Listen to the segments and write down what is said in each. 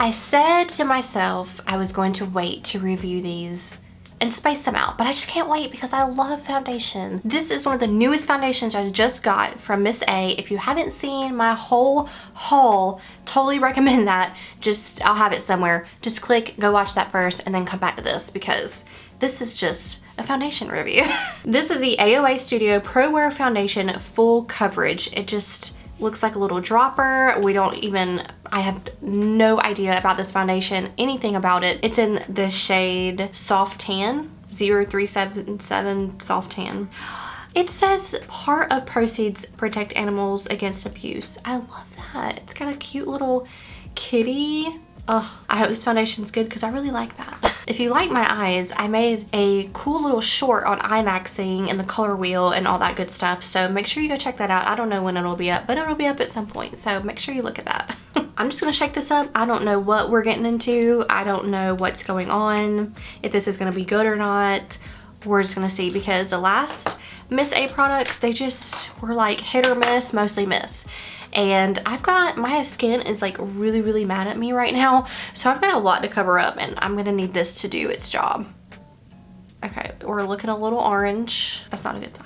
I said to myself I was going to wait to review these and space them out, but I just can't wait because I love foundation. This is one of the newest foundations I just got from Miss A. If you haven't seen my whole haul, totally recommend that. Just, I'll have it somewhere. Just click, go watch that first, and then come back to this because this is just a foundation review. This is the AOA Studio Prowear Foundation Full Coverage. It just looks like a little dropper. I have no idea about this foundation, anything about it. It's in the shade Soft Tan, 0377 Soft Tan. It says part of proceeds protect animals against abuse. I love that. It's got a cute little kitty. Oh, I hope this foundation's good because I really like that. If you like my eyes, I made a cool little short on IMAXing and the color wheel and all that good stuff. So make sure you go check that out. I don't know when it'll be up, but it'll be up at some point. So make sure you look at that. I'm just gonna shake this up. I don't know what we're getting into. I don't know what's going on, if this is gonna be good or not. We're just gonna see because the last Miss A products, they just were like hit or miss, mostly miss. And my skin is like really, really mad at me right now. So I've got a lot to cover up and I'm gonna need this to do its job. Okay, we're looking a little orange. That's not a good sign.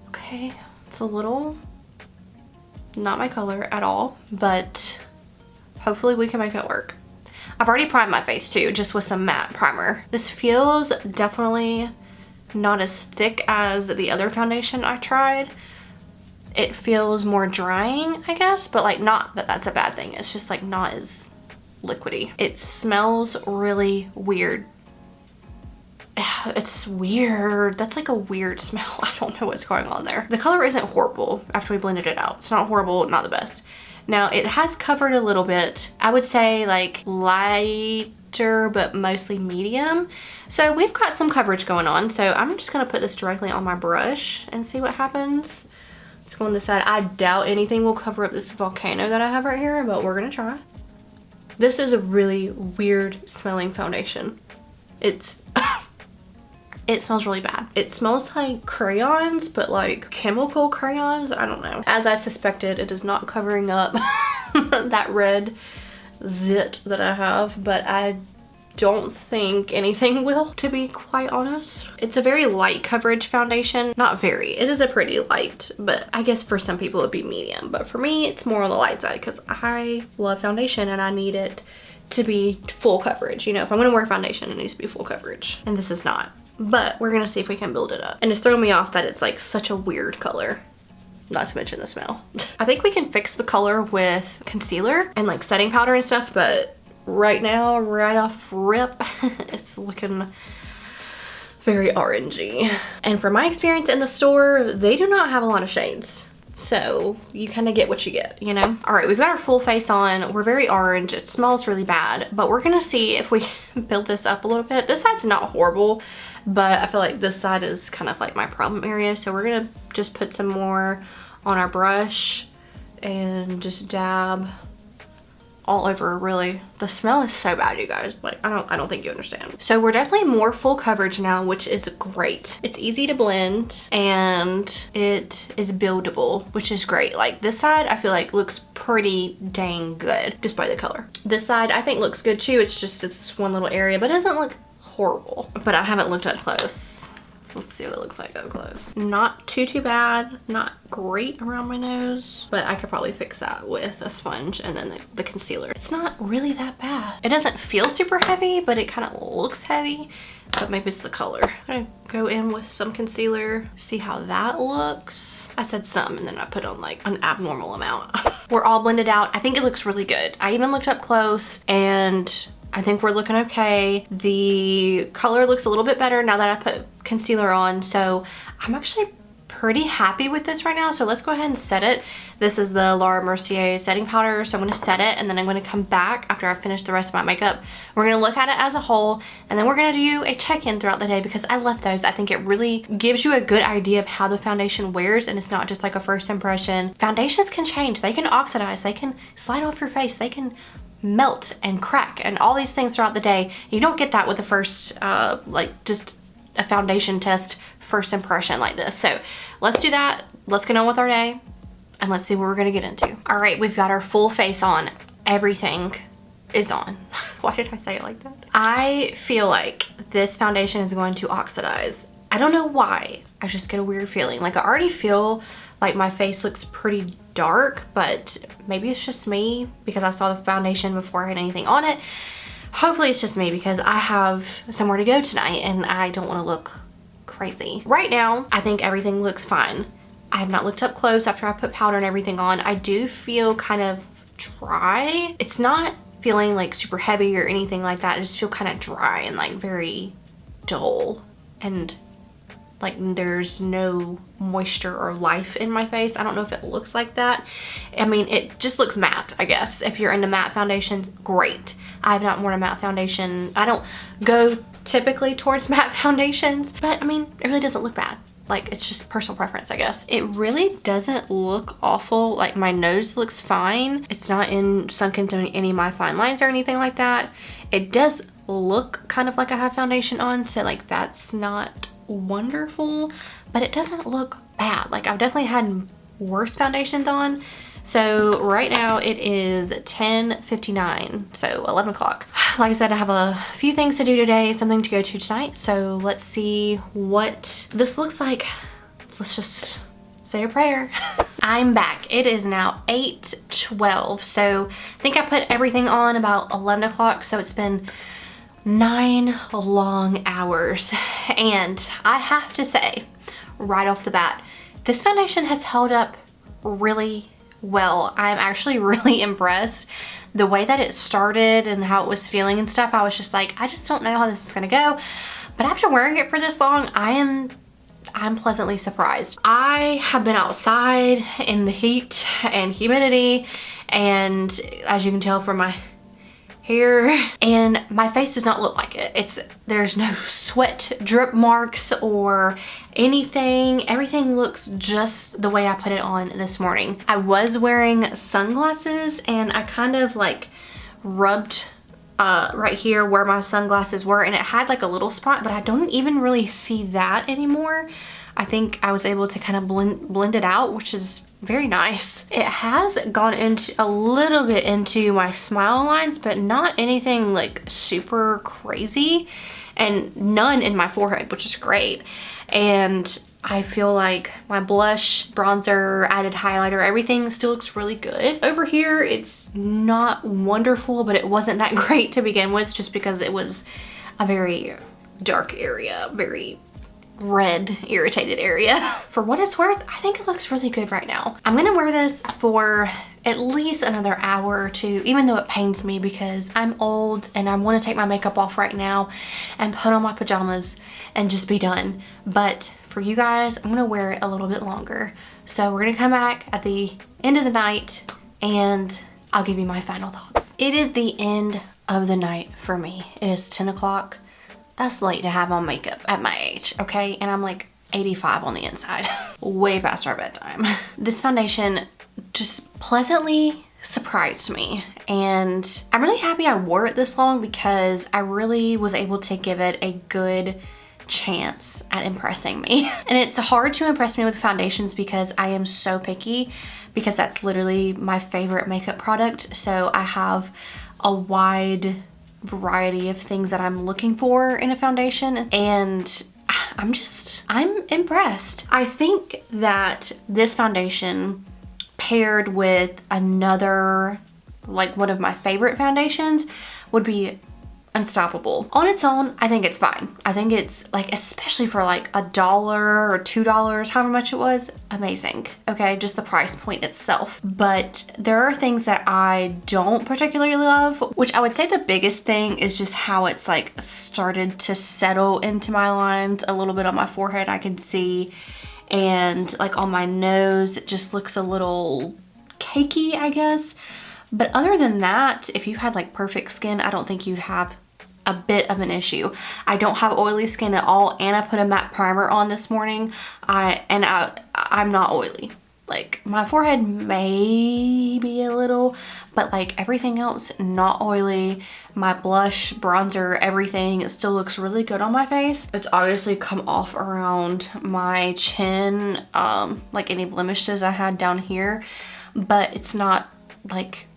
Okay, it's a little, not my color at all, but hopefully we can make it work. I've already primed my face too, just with some matte primer. This feels definitely not as thick as the other foundation I tried. It feels more drying, I guess, but like not that that's a bad thing. It's just like not as liquidy. It smells really weird. It's weird. That's like a weird smell. I don't know what's going on there. The color isn't horrible after we blended it out. It's not horrible, not the best. Now it has covered a little bit. I would say like lighter, but mostly medium. So we've got some coverage going on. So I'm just gonna put this directly on my brush and see what happens. Let's go on this side. I doubt anything will cover up this volcano that I have right here, but we're gonna try. This is a really weird smelling foundation. It smells really bad. It smells like crayons, but like chemical crayons. I don't know. As I suspected, it is not covering up that red zit that I have, but I don't think anything will, to be quite honest. It's a very light coverage foundation. Not very. It is a pretty light, but I guess for some people it'd be medium. But for me, it's more on the light side because I love foundation and I need it to be full coverage. You know, if I'm gonna wear foundation, it needs to be full coverage. And this is not. But we're gonna see if we can build it up. And it's throwing me off that it's like such a weird color. Not to mention the smell. I think we can fix the color with concealer and like setting powder and stuff, but right now, right off rip, it's looking very orangey. And from my experience in the store, they do not have a lot of shades. So you kind of get what you get, you know? All right, we've got our full face on. We're very orange. It smells really bad, but we're gonna see if we can build this up a little bit. This side's not horrible, but I feel like this side is kind of like my problem area. So we're gonna just put some more on our brush and just dab all over. Really, the smell is so bad, you guys. Like I don't think you understand. So we're definitely more full coverage now, which is great. It's easy to blend and it is buildable, which is great. Like this side I feel like looks pretty dang good despite the color. This side I think looks good too. It's just it's one little area, but it doesn't look horrible. But I haven't looked up close. Let's see what it looks like up close. Not too bad, not great around my nose, but I could probably fix that with a sponge and then the concealer. It's not really that bad. It doesn't feel super heavy, but it kind of looks heavy, but maybe it's the color. I'm gonna go in with some concealer, see how that looks. I said some and then I put on like an abnormal amount. We're all blended out. I think it looks really good. I even looked up close and I think we're looking okay. The color looks a little bit better now that I put concealer on, so I'm actually pretty happy with this right now. So let's go ahead and set it. This is the Laura Mercier setting powder, so I'm gonna set it and then I'm gonna come back after I finish the rest of my makeup. We're gonna look at it as a whole and then we're gonna do a check-in throughout the day because I love those. I think it really gives you a good idea of how the foundation wears and it's not just like a first impression. Foundations can change, they can oxidize, they can slide off your face, they can melt and crack and all these things throughout the day. You don't get that with the first like just a foundation test first impression like this. So let's do that. Let's get on with our day and let's see what we're gonna get into. All right, we've got our full face on. everything is on. Why did I say it like that? I feel like this foundation is going to oxidize. I don't know why. I just get a weird feeling. Like I already feel like my face looks pretty dark, but maybe it's just me because I saw the foundation before I had anything on it. Hopefully it's just me because I have somewhere to go tonight and I don't want to look crazy. Right now, I think everything looks fine. I have not looked up close after I put powder and everything on. I do feel kind of dry. It's not feeling like super heavy or anything like that. I just feel kind of dry and like very dull and like there's no moisture or life in my face. I don't know if it looks like that. I mean, it just looks matte, I guess. If you're into matte foundations, great. I have not worn a matte foundation. I don't go typically towards matte foundations, but I mean, it really doesn't look bad. Like, it's just personal preference, I guess. It really doesn't look awful. Like, my nose looks fine. It's not sunk into any of my fine lines or anything like that. It does look kind of like I have foundation on, so like that's not wonderful, but it doesn't look bad. Like I've definitely had worse foundations on. So right now it is 10:59, so 11 o'clock. Like I said, I have a few things to do today, something to go to tonight. So let's see what this looks like. Let's just say a prayer. I'm back. It is now 8:12. So I think I put everything on about 11 o'clock. So it's been 9 long hours. And I have to say, right off the bat, this foundation has held up really well. I'm actually really impressed. The way that it started and how it was feeling and stuff, I was just like, I just don't know how this is gonna go. But after wearing it for this long, I'm pleasantly surprised. I have been outside in the heat and humidity, and as you can tell from my hair, and my face does not look like it. There's no sweat drip marks or anything. Everything looks just the way I put it on this morning. I was wearing sunglasses and I kind of like rubbed right here where my sunglasses were, and it had like a little spot, but I don't even really see that anymore. I think I was able to kind of blend it out, which is very nice. It has gone into a little bit into my smile lines, but not anything like super crazy, and none in my forehead, which is great. And I feel like my blush, bronzer, added highlighter, everything still looks really good. Over here, it's not wonderful, but it wasn't that great to begin with, just because it was a very dark area, very red, irritated area. For what it's worth, I think it looks really good right now. I'm gonna wear this for at least another hour or two, even though it pains me because I'm old and I want to take my makeup off right now and put on my pajamas and just be done. But for you guys, I'm gonna wear it a little bit longer. So we're gonna come back at the end of the night and I'll give you my final thoughts. It is the end of the night for me. It is 10 o'clock. That's late to have on makeup at my age, okay? And I'm like 85 on the inside. Way past our bedtime. This foundation just pleasantly surprised me. And I'm really happy I wore it this long because I really was able to give it a good chance at impressing me. And it's hard to impress me with foundations because I am so picky, because that's literally my favorite makeup product. So I have a wide variety of things that I'm looking for in a foundation, and I'm impressed. I think that this foundation paired with another, like one of my favorite foundations, would be unstoppable. On its own, I think it's fine. I think it's like, especially for like $1 or $2, however much it was, amazing. Okay, just the price point itself. But there are things that I don't particularly love, which I would say the biggest thing is just how it's like started to settle into my lines a little bit on my forehead. I can see, and like on my nose, it just looks a little cakey, I guess. But other than that, if you had like perfect skin, I don't think you'd have a bit of an issue. I don't have oily skin at all, and I put a matte primer on this morning. I'm not oily. Like my forehead may be a little, but like everything else, not oily. My blush, bronzer, everything, it still looks really good on my face. It's obviously come off around my chin, like any blemishes I had down here, but it's not like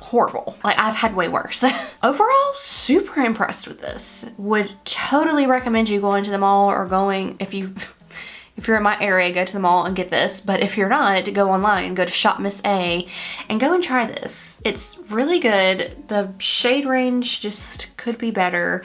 horrible. Like, I've had way worse. Overall, super impressed with this. Would totally recommend you going to the mall or going, if you're in my area, go to the mall and get this. But if you're not, go online, go to Shop Miss A and go and try this. It's really good. The shade range just could be better,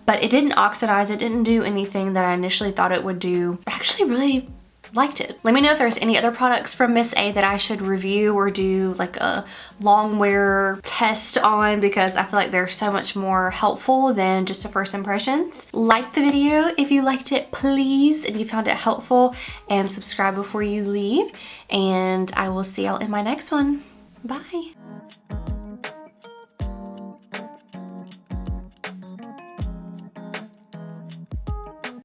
but it didn't oxidize. It didn't do anything that I initially thought it would do. I actually really liked it. Let me know if there's any other products from Miss A that I should review or do like a long wear test on, because I feel like they're so much more helpful than just a first impressions. Like the video if you liked it, please, and you found it helpful, and subscribe before you leave, and I will see y'all in my next one. Bye.